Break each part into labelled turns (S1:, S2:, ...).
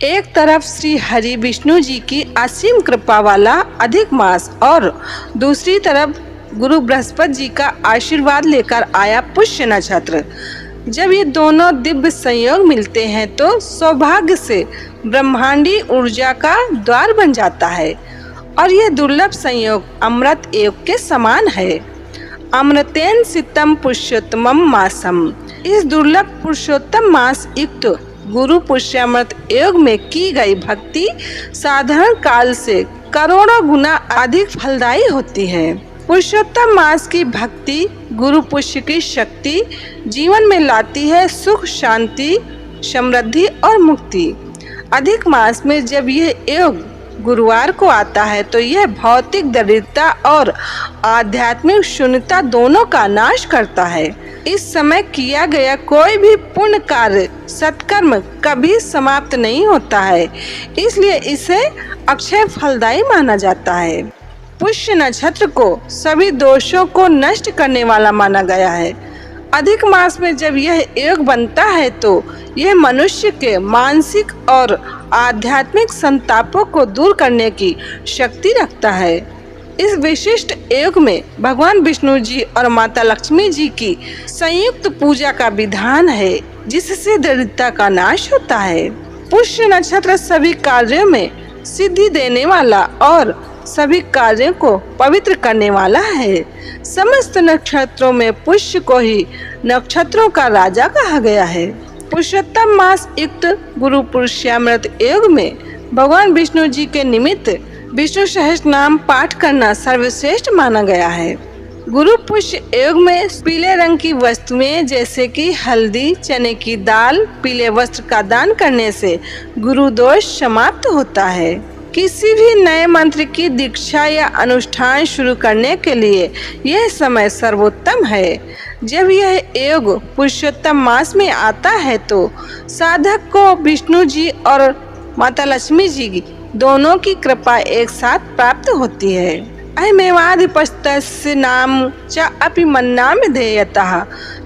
S1: एक तरफ श्री हरि विष्णु जी की असीम कृपा वाला अधिक मास और दूसरी तरफ गुरु बृहस्पति जी का आशीर्वाद लेकर आया पुष्य नक्षत्र। जब ये दोनों दिव्य संयोग मिलते हैं तो सौभाग्य से ब्रह्मांडी ऊर्जा का द्वार बन जाता है और यह दुर्लभ संयोग अमृत योग के समान है। अमृतेन सितम पुरुषोत्तमम मासम। इस दुर्लभ पुरुषोत्तम मास युक्त गुरु पुष्यामृत योग में की गई भक्ति साधारण काल से करोड़ों गुना अधिक फलदायी होती है। पुरुषोत्तम मास की भक्ति गुरु पुष्य की शक्ति जीवन में लाती है सुख, शांति, समृद्धि और मुक्ति। अधिक मास में जब यह योग गुरुवार को आता है तो यह भौतिक दरिद्रता और आध्यात्मिक शून्यता दोनों का नाश करता है। इस समय किया गया कोई भी पुण्य कार्य, सत्कर्म कभी समाप्त नहीं होता है, इसलिए इसे अक्षय फलदायी माना जाता है। पुष्य नक्षत्र को सभी दोषों को नष्ट करने वाला माना गया है। अधिक मास में जब यह योग बनता है तो यह मनुष्य के मानसिक और आध्यात्मिक संतापों को दूर करने की शक्ति रखता है। इस विशिष्ट योग में भगवान विष्णु जी और माता लक्ष्मी जी की संयुक्त पूजा का विधान है, जिससे दरिद्रता का नाश होता है। पुष्य नक्षत्र सभी कार्यों में सिद्धि देने वाला और सभी कार्यों को पवित्र करने वाला है। समस्त नक्षत्रों में पुष्य को ही नक्षत्रों का राजा कहा गया है। पुरुषोत्तम मास युक्त गुरु पुष्यामृत योग में भगवान विष्णु जी के निमित्त विष्णु सहस्त्र नाम पाठ करना सर्वश्रेष्ठ माना गया है। गुरु पुष्य योग में पीले रंग की वस्तुएं जैसे कि हल्दी, चने की दाल, पीले वस्त्र का दान करने से गुरु दोष समाप्त होता है। किसी भी नए मंत्र की दीक्षा या अनुष्ठान शुरू करने के लिए यह समय सर्वोत्तम है। जब यह योग पुरुषोत्तम मास में आता है तो साधक को विष्णु जी और माता लक्ष्मी जी दोनों की कृपा एक साथ प्राप्त होती है। अहमेवाधिपस्तस्य नाम च अपि मन्नाम विधेयतः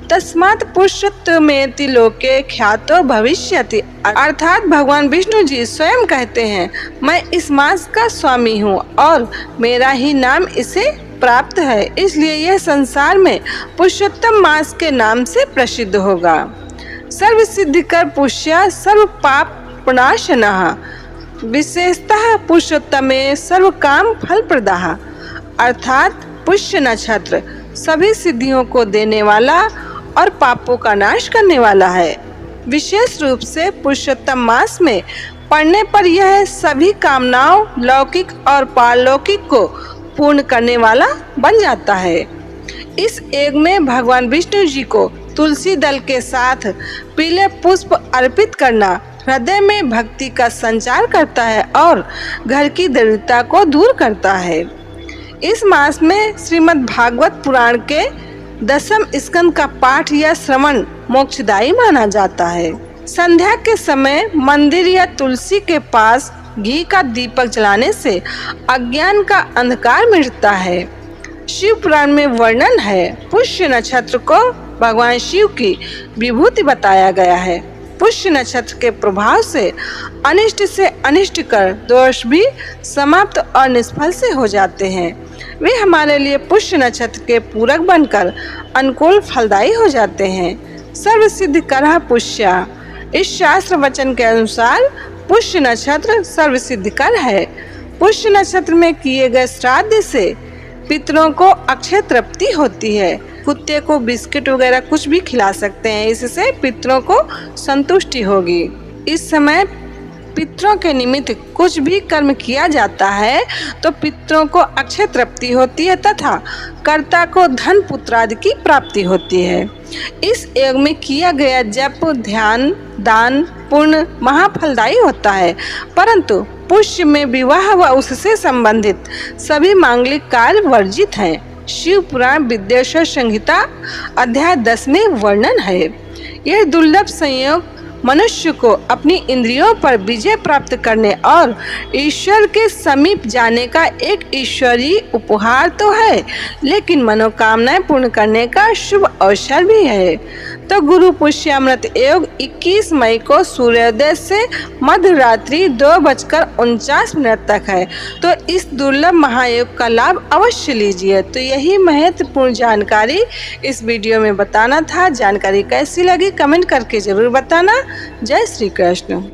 S1: तस्मात् पुरुषोत्तमेति लोके ख्यातो भविष्यति। अर्थात भगवान विष्णु जी स्वयं कहते हैं, मैं इस मास का स्वामी हूँ और मेरा ही नाम इसे प्राप्त है, इसलिए यह संसार में पुरुषोत्तम मास के नाम से प्रसिद्ध होगा। सर्व सिद्धिकर पुष्य सर्व पाप प्रणाशनः विशेषतः पुरुषोत्तमे सर्व काम फल प्रदाः। अर्थात पुष्य नक्षत्र सभी सिद्धियों को देने वाला और पापों का नाश करने वाला है। विशेष रूप से पुरुषोत्तम मास में पढ़ने पर यह सभी कामनाओं लौकिक और पारलौकिक को पूर्ण करने वाला बन जाता है। इस योग में भगवान विष्णु जी को तुलसी दल के साथ पीले पुष्प अर्पित करना हृदय में भक्ति का संचार करता है और घर की दरिद्रता को दूर करता है। इस मास में श्रीमद् भागवत पुराण के 10वें स्कंद का पाठ या श्रवण मोक्षदायी माना जाता है। संध्या के समय मंदिर या तुलसी के पास घी का दीपक जलाने से अज्ञान का अंधकार मिटता है। शिव पुराण में वर्णन है, पुष्य नक्षत्र को भगवान शिव की विभूति बताया गया है। पुष्य नक्षत्र के प्रभाव से अनिष्ट कर दोष भी समाप्त और निष्फल से हो जाते हैं। वे हमारे लिए पुष्य नक्षत्र के पूरक बनकर अनुकूल फलदायी हो जाते हैं। सर्व सिद्ध करह पुष्य। इस शास्त्र वचन के अनुसार पुष्य नक्षत्र सर्व सिद्ध कर है। पुष्य नक्षत्र में किए गए श्राद्ध से पितरों को अक्षय तृप्ति होती है। कुत्ते को बिस्किट वगैरह कुछ भी खिला सकते हैं, इससे पितरों को संतुष्टि होगी। इस समय पितरों के निमित्त कुछ भी कर्म किया जाता है तो पितरों को अक्षय तृप्ति होती है तथा कर्ता को धन पुत्र आदि की प्राप्ति होती है। इस योग में किया गया जप, ध्यान, दान, पुण्य महाफलदायी होता है, परंतु पुष्य में विवाह व उससे संबंधित सभी मांगलिक कार्य वर्जित हैं। शिव पुराण विद्येश्वर संहिता अध्याय 10 में वर्णन है। यह दुर्लभ संयोग मनुष्य को अपनी इंद्रियों पर विजय प्राप्त करने और ईश्वर के समीप जाने का एक ईश्वरीय उपहार तो है, लेकिन मनोकामनाएं पूर्ण करने का शुभ अवसर भी है। तो गुरु पुष्यामृत योग 21 मई को सूर्योदय से मध्य रात्रि 2:49 तक है। तो इस दुर्लभ महायोग का लाभ अवश्य लीजिए। तो यही महत्वपूर्ण जानकारी इस वीडियो में बताना था। जानकारी कैसी लगी कमेंट करके जरूर बताना। जय श्री कृष्ण।